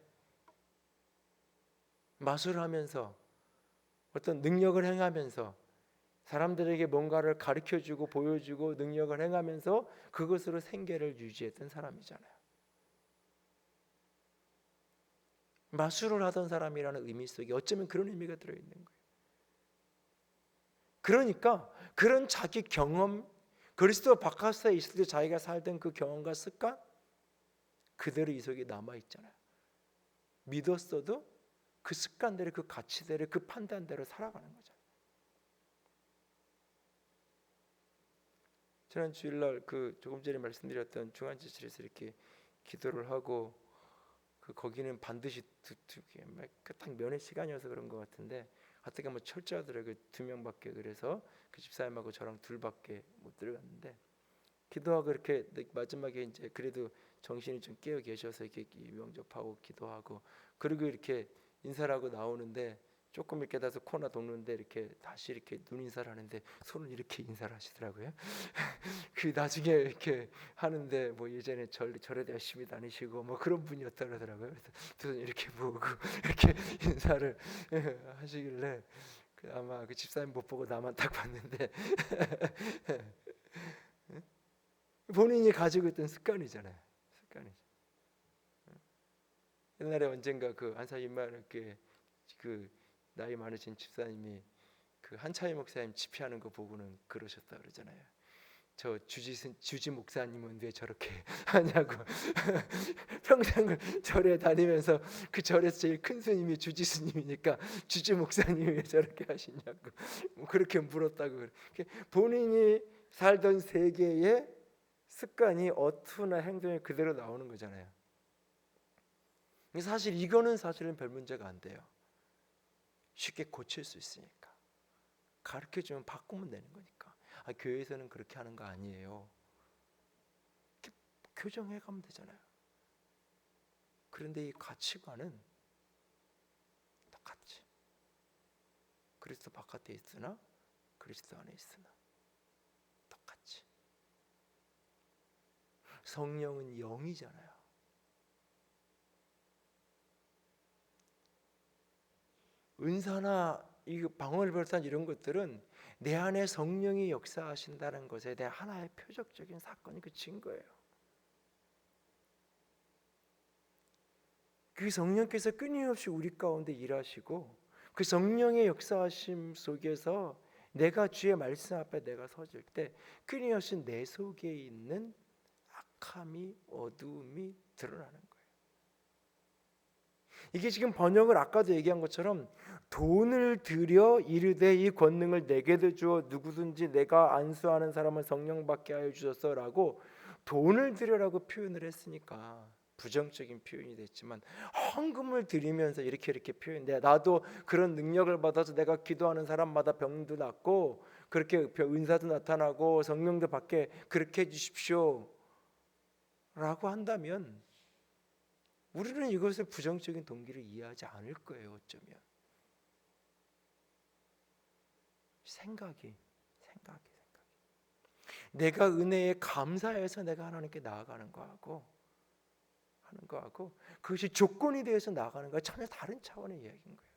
마술하면서 어떤 능력을 행하면서 사람들에게 뭔가를 가르쳐주고 보여주고 능력을 행하면서 그것으로 생계를 유지했던 사람이잖아요. 마술을 하던 사람이라는 의미 속에 어쩌면 그런 의미가 들어있는 거예요. 그러니까 그런 자기 경험, 그리스도 바깥에 있을 때 자기가 살던 그 경험과 습관, 그대로 이 속에 남아있잖아요. 믿었어도 그 습관대로, 그 가치대로, 그 판단대로 살아가는 거죠. 지난 주일날 그 조금 전에 말씀드렸던 중환자실에서 이렇게 기도를 하고 거기는 반드시 딱 면회 시간이어서 그런 것 같은데 어떻게 뭐 철저하더라고요. 2명밖에. 그래서 그 집사님하고 저랑 둘밖에 못 들어갔는데 기도하고 이렇게 마지막에 이제 그래도 정신이 좀 깨어 계셔서 이렇게 명접하고 기도하고 그리고 이렇게 인사를 하고 나오는데 조금 이렇게 다서 코나 돕는데 이렇게 다시 이렇게 눈 인사를 하는데 손을 이렇게 인사를 하시더라고요. 그 나중에 이렇게 하는데 뭐 예전에 절에 열심히 다니시고 뭐 그런 분이었다 그러더라고요. 그래서 두 손 이렇게 모으고 이렇게 인사를 하시길래 아마 그 집사님 못 보고 나만 딱 봤는데 본인이 가지고 있던 습관이잖아요. 습관이죠. 옛날에 언젠가 그 한사임만 이렇게 그 나이 많으신 집사님이 그 한차희 목사님 집회하는 거 보고는 그러셨다 그러잖아요. 저 주지 목사님은 왜 저렇게 하냐고. 평생을 절에 다니면서 그 절에서 제일 큰 스님이 주지 스님이니까 주지 목사님이 왜 저렇게 하시냐고 뭐 그렇게 물었다고. 본인이 살던 세계의 습관이 어투나 행동이 그대로 나오는 거잖아요. 사실 이거는 사실은 별 문제가 안 돼요. 쉽게 고칠 수 있으니까. 가르쳐주면 바꾸면 되는 거니까. 교회에서는 그렇게 하는 거 아니에요. 이렇게 교정해가면 되잖아요. 그런데 이 가치관은 똑같이 그리스도 바깥에 있으나 그리스도 안에 있으나 똑같이. 성령은 영이잖아요. 은사나 이 방언을벌산 이런 것들은 내 안에 성령이 역사하신다는 것에 대한 하나의 표적적인 사건이 그 증거예요. 그 성령께서 끊임없이 우리 가운데 일하시고 그 성령의 역사하심 속에서 내가 주의 말씀 앞에 내가 서질 때 끊임없이 내 속에 있는 악함이 어두움이 드러나는 거예요. 이게 지금 번역을 아까도 얘기한 것처럼 돈을 들여 이르되 이 권능을 내게도 주어 누구든지 내가 안수하는 사람은 성령 받게 하여 주소서라고 돈을 들여라고 표현을 했으니까 부정적인 표현이 됐지만 헌금을 드리면서 이렇게 표현돼. 나도 그런 능력을 받아서 내가 기도하는 사람마다 병도 낫고 그렇게 은사도 나타나고 성령도 받게 그렇게 해주십시오 라고 한다면 우리는 이것을 부정적인 동기를 이해하지 않을 거예요. 어쩌면 생각이 내가 은혜에 감사해서 내가 하나님께 나아가는 거하고 그것이 조건이 되어서 나아가는 거 전혀 다른 차원의 이야기인 거예요.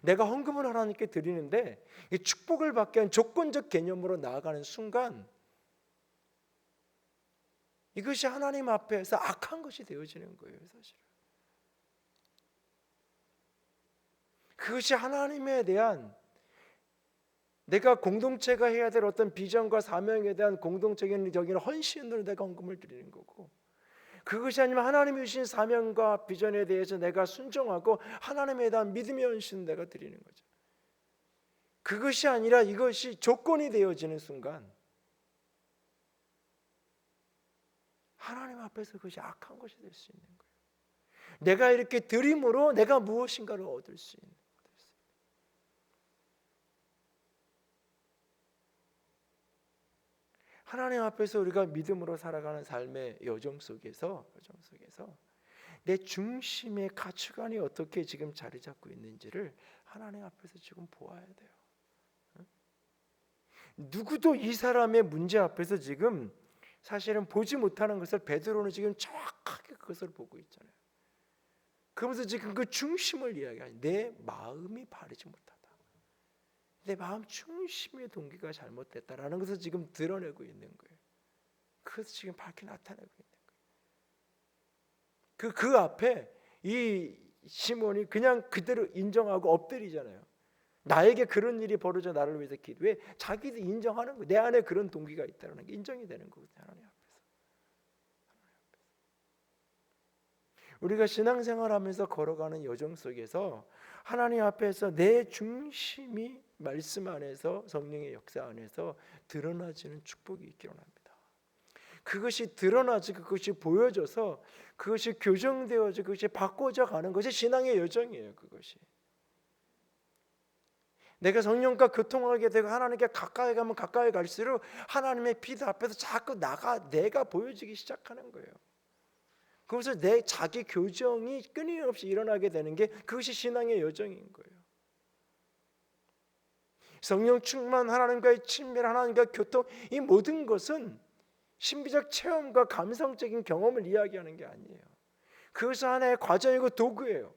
내가 헌금을 하나님께 드리는데 이 축복을 받기 위한 조건적 개념으로 나아가는 순간 이것이 하나님 앞에서 악한 것이 되어지는 거예요. 사실은 그것이 하나님에 대한 내가 공동체가 해야 될 어떤 비전과 사명에 대한 공동적인 헌신으로 내가 헌금을 드리는 거고, 그것이 아니면 하나님이 주신 사명과 비전에 대해서 내가 순종하고 하나님에 대한 믿음의 헌신 내가 드리는 거죠. 그것이 아니라 이것이 조건이 되어지는 순간 하나님 앞에서 그것이 악한 것이 될 수 있는 거예요. 내가 이렇게 드림으로 내가 무엇인가를 얻을 수 있는. 하나님 앞에서 우리가 믿음으로 살아가는 삶의 여정 속에서 내 중심의 가치관이 어떻게 지금 자리 잡고 있는지를 하나님 앞에서 지금 보아야 돼요. 누구도 이 사람의 문제 앞에서 지금 사실은 보지 못하는 것을 베드로는 지금 정확하게 그것을 보고 있잖아요. 그러면서 지금 그 중심을 이야기하는, 내 마음이 바르지 못하다, 내 마음 중심의 동기가 잘못됐다라는 것을 지금 드러내고 있는 거예요. 그것을 지금 밝게 나타내고 있는 거예요. 그 앞에 이 시몬이 그냥 그대로 인정하고 엎드리잖아요. 나에게 그런 일이 벌어져 나를 위해서 기도해. 자기도 인정하는 거예요. 내 안에 그런 동기가 있다는 게 인정이 되는 거거든요. 하나님 앞에서. 우리가 신앙생활하면서 걸어가는 여정 속에서 하나님 앞에서 내 중심이 말씀 안에서 성령의 역사 안에서 드러나지는 축복이 있기를 원합니다. 그것이 드러나지, 그것이 보여져서 그것이 교정되어져 그것이 바꿔져 가는 것이 신앙의 여정이에요. 그것이 내가 성령과 교통하게 되고 하나님께 가까이 가면 가까이 갈수록 하나님의 빛 앞에서 자꾸 내가 보여지기 시작하는 거예요. 그래서 내 자기 교정이 끊임없이 일어나게 되는 게 그것이 신앙의 여정인 거예요. 성령 충만, 하나님과의 친밀, 하나님과의 교통, 이 모든 것은 신비적 체험과 감성적인 경험을 이야기하는 게 아니에요. 그것은 하나의 과정이고 도구예요.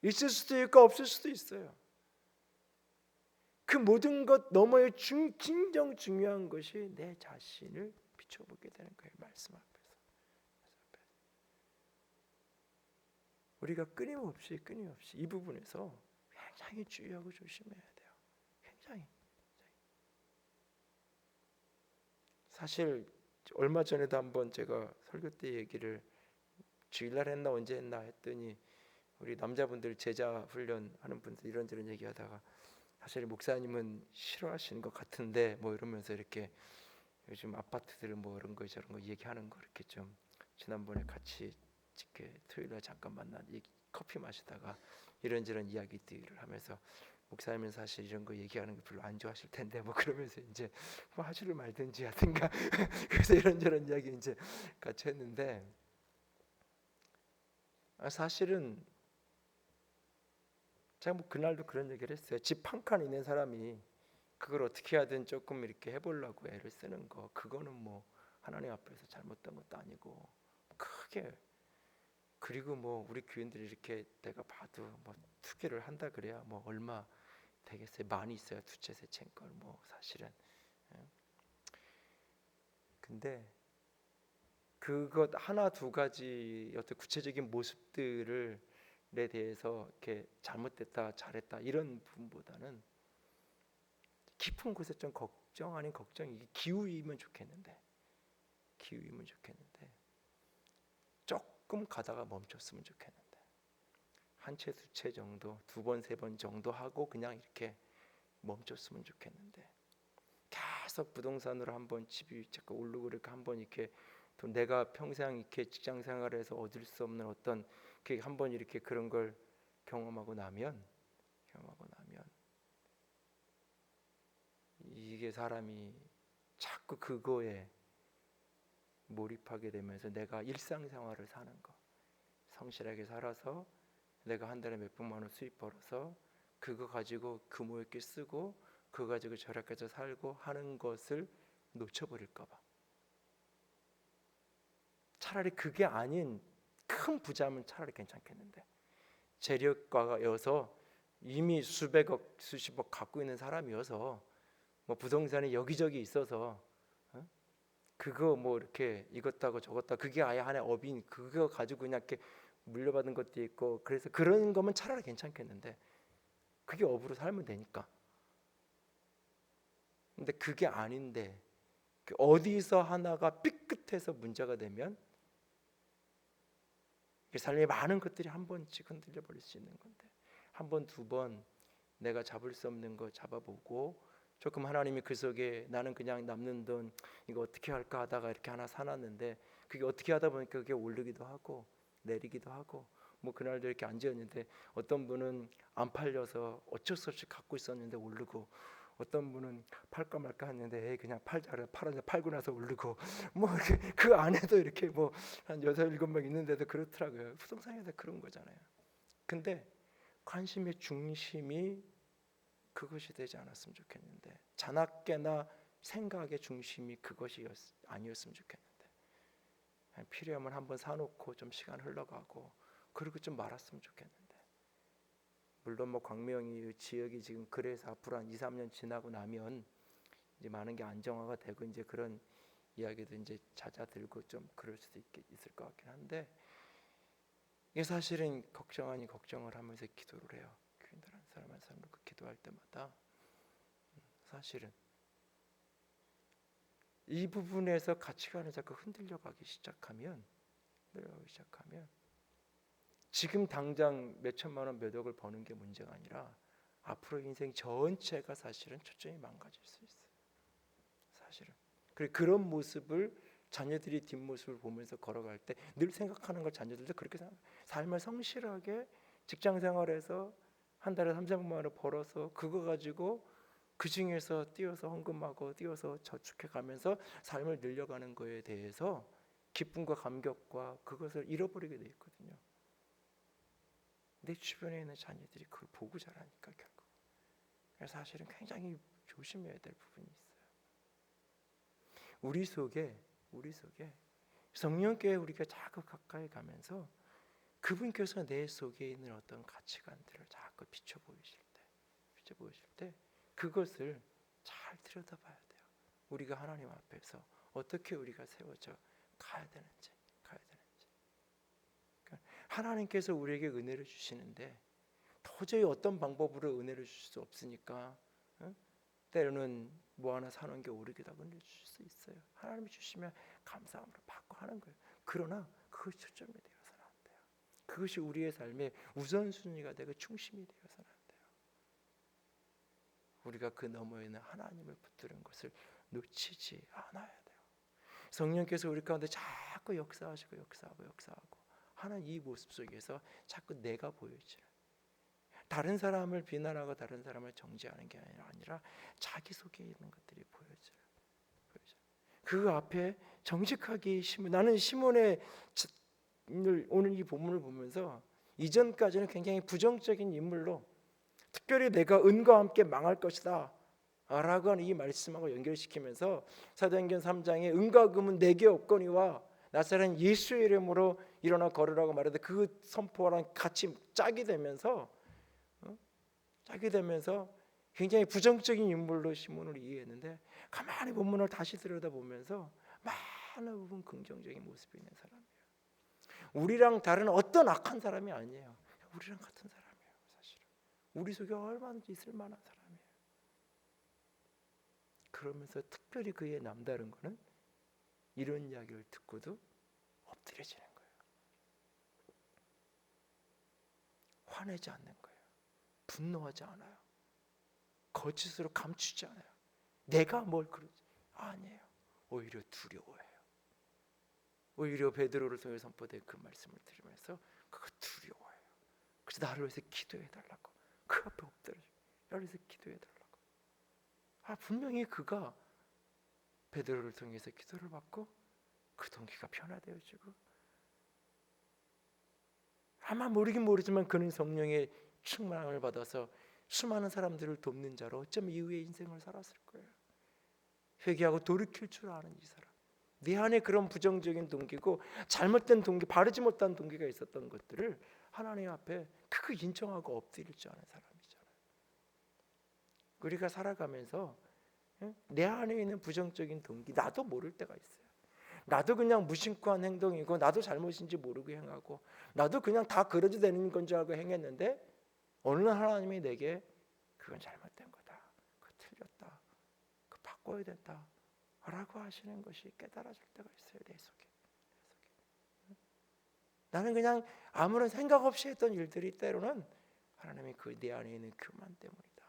있을 수도 있고 없을 수도 있어요. 그 모든 것 너머에 진정 중요한 것이 내 자신을 비춰보게 되는 거예요. 말씀 앞에서. 우리가 끊임없이 이 부분에서 굉장히 주의하고 조심해야 돼요. 굉장히. 사실 얼마 전에도 한번 제가 설교 때 얘기를 주일날 했나 언제 했나 했더니 우리 남자분들 제자 훈련하는 분들 이런저런 얘기하다가 사실 목사님은 싫어하시는 것 같은데 뭐 이러면서 이렇게 요즘 아파트들 뭐 이런 거 저런 거 얘기하는 거 이렇게 좀 지난번에 같이 이렇게 토요일날 잠깐 만나 커피 마시다가 이런저런 이야기들을 하면서 목사님은 사실 이런 거 얘기하는 거 별로 안 좋아하실 텐데 뭐 그러면서 이제 뭐 하지를 말든지 하든가 그래서 이런저런 이야기 이제 같이 했는데 사실은 제가 뭐 그날도 그런 얘기를 했어요. 집 한 칸 있는 사람이 그걸 어떻게 하든 조금 이렇게 해보려고 애를 쓰는 거 그거는 뭐 하나님 앞에서 잘못된 것도 아니고 크게 그리고 뭐 우리 교인들이 이렇게 내가 봐도 뭐 투기를 한다 그래야 뭐 얼마 되겠어요. 많이 있어야 두 채 세 채인 걸 뭐 사실은. 근데 그것 하나 두 가지 어떤 구체적인 모습들을 에 대해서 이렇게 잘못됐다 잘했다 이런 부분보다는 깊은 곳에 좀 걱정 아닌 걱정이 기우이면 좋겠는데 조금 가다가 멈췄으면 좋겠는데 한 채 두 채 정도 두 번 세 번 정도 하고 그냥 이렇게 멈췄으면 좋겠는데 계속 부동산으로 한번 집이 자꾸 오르고 이렇게 한번 이렇게 또 내가 평생 이렇게 직장 생활에서 얻을 수 없는 어떤 한번 이렇게 그런 걸 경험하고 나면 이게 사람이 자꾸 그거에 몰입하게 되면서 내가 일상생활을 사는 거 성실하게 살아서 내가 한 달에 몇백만 원 수입 벌어서 그거 가지고 규모 있게 쓰고 그거 가지고 절약해서 살고 하는 것을 놓쳐버릴까 봐 차라리 그게 아닌 큰 부자면 차라리 괜찮겠는데 재력가여서 이미 수백억 수십억 갖고 있는 사람이어서 뭐 부동산이 여기저기 있어서 그거 뭐 이렇게 이것하고 저것다 그게 아예 하나의 업인 그거 가지고 그냥 이렇게 물려받은 것도 있고 그래서 그런 거면 차라리 괜찮겠는데 그게 업으로 살면 되니까 근데 그게 아닌데 어디서 하나가 삐끗해서 문제가 되면 삶의 많은 것들이 한 번씩 흔들려 버릴 수 있는 건데 한 번 두 번 내가 잡을 수 없는 거 잡아보고 조금 하나님이 그 속에 나는 그냥 남는 돈 이거 어떻게 할까 하다가 이렇게 하나 사놨는데 그게 어떻게 하다 보니까 그게 오르기도 하고 내리기도 하고 뭐 그날도 이렇게 앉아있는데 어떤 분은 안 팔려서 어쩔 수 없이 갖고 있었는데 오르고 어떤 분은 팔까 말까 했는데 그냥 팔고 나서 오르고 뭐 그 안에도 이렇게 뭐 한 6-7명 있는데도 그렇더라고요. 부동산에서 그런 거잖아요. 근데 관심의 중심이 그것이 되지 않았으면 좋겠는데 자나깨나 생각의 중심이 그것이 아니었으면 좋겠는데 필요하면 한번 사놓고 좀 시간 흘러가고 그리고 좀 말았으면 좋겠는데 물론 뭐 광명이 지역이 지금 그래서 앞으로 한 2-3년 지나고 나면 이제 많은 게 안정화가 되고 이제 그런 이야기도 이제 잦아들고 좀 그럴 수도 있을 것 같긴 한데 이게 사실은 걱정 아닌 걱정을 하면서 기도를 해요. 교인들 한 사람 한 사람 놓고 기도할 때마다 사실은 이 부분에서 가치관이 자꾸 흔들려가기 시작하면 지금 당장 몇 천만 원 몇 억을 버는 게 문제가 아니라 앞으로 인생 전체가 사실은 초점이 망가질 수 있어요. 사실은 그런 모습을 자녀들이 뒷모습을 보면서 걸어갈 때 늘 생각하는 걸 자녀들도 그렇게 생각. 삶을 성실하게 직장생활에서 한 달에 300만 원을 벌어서 그거 가지고 그 중에서 뛰어서 헌금하고 뛰어서 저축해 가면서 삶을 늘려가는 거에 대해서 기쁨과 감격과 그것을 잃어버리게 돼 있거든요. 내 주변에 있는 자녀들이 그걸 보고 자라니까 결국. 그래서 사실은 굉장히 조심해야 될 부분이 있어요. 우리 속에 성령께 우리가 자꾸 가까이 가면서 그분께서 내 속에 있는 어떤 가치관들을 자꾸 비춰 보이실 때 그것을 잘 들여다봐야 돼요. 우리가 하나님 앞에서 어떻게 우리가 세워져 가야 되는지. 그러니까 하나님께서 우리에게 은혜를 주시는데 도저히 어떤 방법으로 은혜를 주실 수 없으니까 때로는 뭐 하나 사는 게 오르기다 은혜 주실 수 있어요. 하나님이 주시면 감사함으로 받고 하는 거예요. 그러나 그것이 초점이 되어서는 안 돼요. 그것이 우리의 삶의 우선순위가 되고 중심이 되어서는 안 돼요. 우리가 그 너머에 있는 하나님을 붙드는 것을 놓치지 않아야 돼요. 성령께서 우리 가운데 자꾸 역사하시고 하는 이 모습 속에서 자꾸 내가 보여지는, 다른 사람을 비난하고 다른 사람을 정죄하는 게 아니라 자기 속에 있는 것들이 보여져요. 그 앞에 정직하게 나는 시몬의 오늘 이 본문을 보면서 이전까지는 굉장히 부정적인 인물로, 특별히 내가 은과 함께 망할 것이다 라고 하는 이 말씀하고 연결시키면서 사도행전 3장에 은과 금은 내게 없거니와 나사렛 예수의 이름으로 일어나 걸으라고 말하는데 그 선포랑 같이 짝이 되면서 굉장히 부정적인 인물로 시몬을 이해했는데, 가만히 본문을 다시 들여다보면서 많은 부분 긍정적인 모습이 있는 사람이에요. 우리랑 다른 어떤 악한 사람이 아니에요. 우리랑 같은 사람이에요. 사실은 우리 속에 얼마든지 있을 만한 사람이에요. 그러면서 특별히 그의 남다른 거는 이런 이야기를 듣고도 엎드려지는 거예요. 화내지 않는 거예요. 분노하지 않아요. 거짓으로 감추지 않아요. 내가 뭘 그러지? 아니에요. 오히려 두려워해요. 오히려 베드로를 통해 선포된 그 말씀을 들으면서 그거 두려워해요. 그래서 나를 위해서 기도해달라고 그 앞에 엎드려요. 나를 위해서 기도해달라고. 분명히 그가 베드로를 통해서 기도를 받고 그 동기가 변화되어지고, 아마 모르긴 모르지만 그는 성령의 충만함을 받아서 수많은 사람들을 돕는 자로 어쩌면 이후의 인생을 살았을 거예요. 회개하고 돌이킬 줄 아는 이 사람, 내 안에 그런 부정적인 동기고 잘못된 동기, 바르지 못한 동기가 있었던 것들을 하나님 앞에 그거 인정하고 엎드릴 줄 아는 사람이잖아요. 우리가 살아가면서 내 안에 있는 부정적인 동기, 나도 모를 때가 있어요. 나도 그냥 무심코한 행동이고 나도 잘못인지 모르고 행하고 나도 그냥 다 그래도 되는 건 줄 알고 행했는데 어느 날 하나님이 내게 그건 잘못된 거다, 그거 틀렸다, 그거 바꿔야 된다 라고 하시는 것이 깨달아질 때가 있어요. 내 속에. 나는 그냥 아무런 생각 없이 했던 일들이 때로는 하나님이 그 내 안에 있는 교만 때문이다,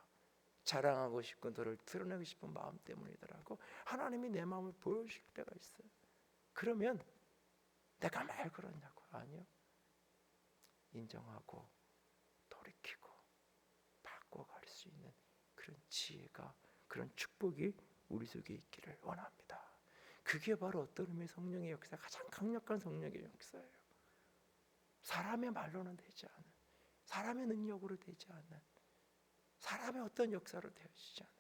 자랑하고 싶고 너를 드러내고 싶은 마음 때문이더라고 하나님이 내 마음을 보여주실 때가 있어요. 그러면 내가 말 그러냐고, 아니요, 인정하고 돌이키고 바꿔갈 수 있는 그런 지혜가, 그런 축복이 우리 속에 있기를 원합니다. 그게 바로 어떤 의미의 성령의 역사, 가장 강력한 성령의 역사예요. 사람의 말로는 되지 않은, 사람의 능력으로 되지 않는, 사람의 어떤 역사로 되어지지 않은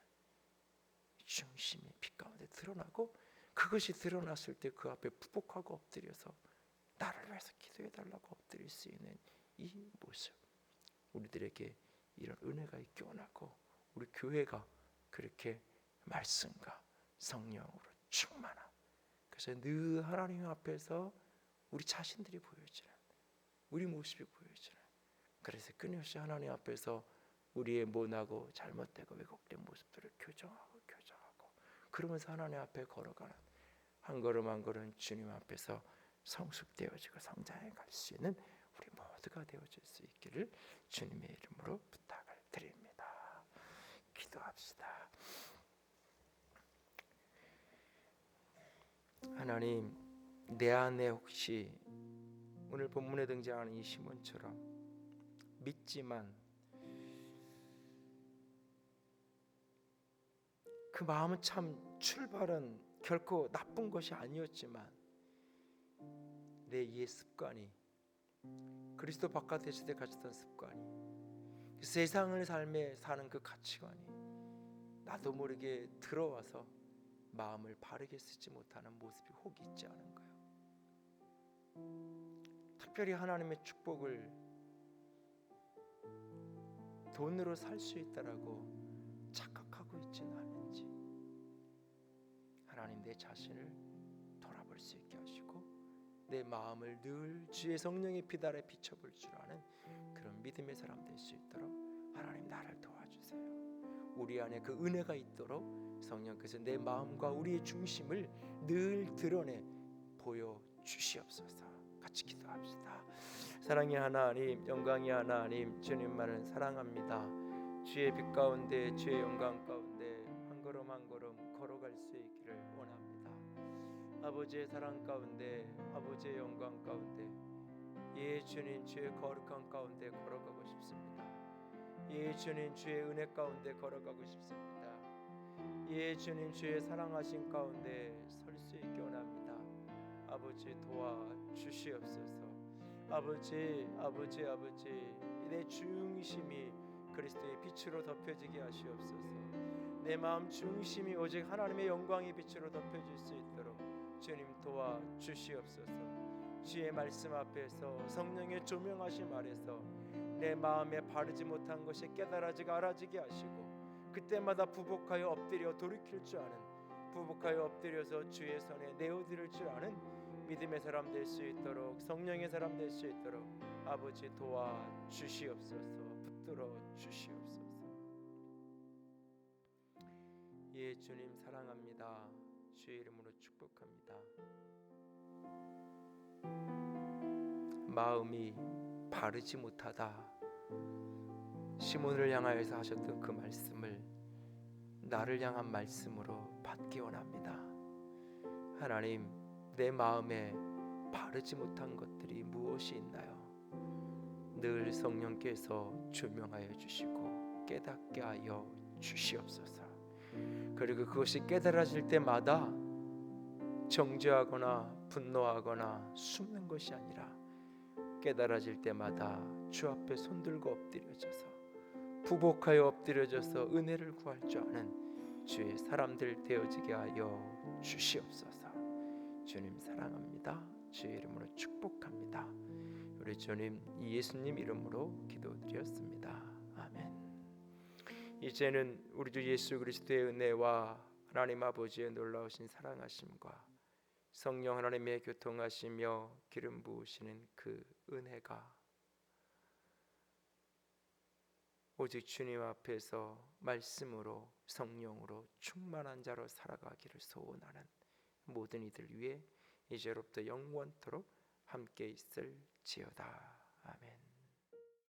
중심이 빛 가운데 드러나고, 그것이 드러났을 때 그 앞에 부복하고 엎드려서 나를 위해서 기도해달라고 엎드릴 수 있는 이 모습, 우리들에게 이런 은혜가 있기 원하고, 우리 교회가 그렇게 말씀과 성령으로 충만한, 그래서 늘 하나님 앞에서 우리 자신들이 보여지는, 우리 모습이 보여지는, 그래서 끊임없이 하나님 앞에서 우리의 모나고 잘못되고 왜곡된 모습들을 교정하고 그러면서 하나님 앞에 걸어가는, 한 걸음 한 걸음 주님 앞에서 성숙되어지고 성장해 갈 수 있는 우리 모두가 되어질 수 있기를 주님의 이름으로 부탁을 드립니다. 기도합시다. 하나님 하나님, 내 안에 혹시 오늘 본문에 등장하는 이 시몬처럼 믿지만 그 마음은 참 출발은 결코 나쁜 것이 아니었지만 내 이의 습관이, 그리스도 바깥에 있을 때 가졌던 습관이, 세상을 삶에 사는 그 가치관이 나도 모르게 들어와서 마음을 바르게 쓰지 못하는 모습이 혹 있지 않은가요? 특별히 하나님의 축복을 돈으로 살 수 있다라고 착각하고 있지는 않는지 하나님, 내 자신을 돌아볼 수 있게 하시고 내 마음을 늘 주의 성령의 빛 아래 비춰볼 줄 아는 그런 믿음의 사람 될 수 있도록 하나님, 나를 도와주세요. 우리 안에 그 은혜가 있도록 성령께서 내 마음과 우리의 중심을 늘 드러내 보여주시옵소서. 같이 기도합시다. 사랑의 하나님, 영광의 하나님, 주님만을 사랑합니다. 주의 빛 가운데, 주의 영광 가운데 한 걸음 한 걸음 걸어갈 수 있기를 원합니다. 아버지의 사랑 가운데, 아버지의 영광 가운데, 예 주님, 주의 거룩한 가운데 걸어가고 싶습니다. 예 주님, 주의 은혜 가운데 걸어가고 싶습니다. 예 주님, 주의 사랑하신 가운데 설 수 있게 원합니다. 아버지, 도와주시옵소서. 아버지, 내 중심이 그리스도의 빛으로 덮여지게 하시옵소서. 내 마음 중심이 오직 하나님의 영광의 빛으로 덮여질 수 있도록 주님 도와주시옵소서. 주의 말씀 앞에서, 성령의 조명하심 아래서 내 마음에 바르지 못한 것이 깨달아지고 알아지게 하시고, 그때마다 부복하여 엎드려 돌이킬 줄 아는, 부복하여 엎드려서 주의 손에 내어드릴 줄 아는 믿음의 사람 될 수 있도록, 성령의 사람 될 수 있도록 아버지 도와주시옵소서. 붙들어 주시옵소서. 예 주님, 사랑합니다. 주의 이름으로 축복합니다. 마음이 바르지 못하다, 시몬을 향하여서 하셨던 그 말씀을 나를 향한 말씀으로 받기 원합니다. 하나님, 내 마음에 바르지 못한 것들이 무엇이 있나요? 늘 성령께서 조명하여 주시고 깨닫게 하여 주시옵소서. 그리고 그것이 깨달아질 때마다 정죄하거나 분노하거나 숨는 것이 아니라 깨달아질 때마다 주 앞에 손들고 엎드려져서, 부복하여 엎드려져서 은혜를 구할 줄 아는 주의 사람들 되어지게 하여 주시옵소서. 주님 사랑합니다. 주의 이름으로 축복합니다. 우리 주님 예수님 이름으로 기도드렸습니다. 아멘. 이제는 우리 주 예수 그리스도의 은혜와 하나님 아버지의 놀라우신 사랑하심과 성령 하나님의 교통하시며 기름 부으시는 그 은혜가 오직 주님 앞에서 말씀으로 성령으로 충만한 자로 살아가기를 소원하는 모든 이들 위해 이제로부터 영원토록 함께 있을지어다. 아멘.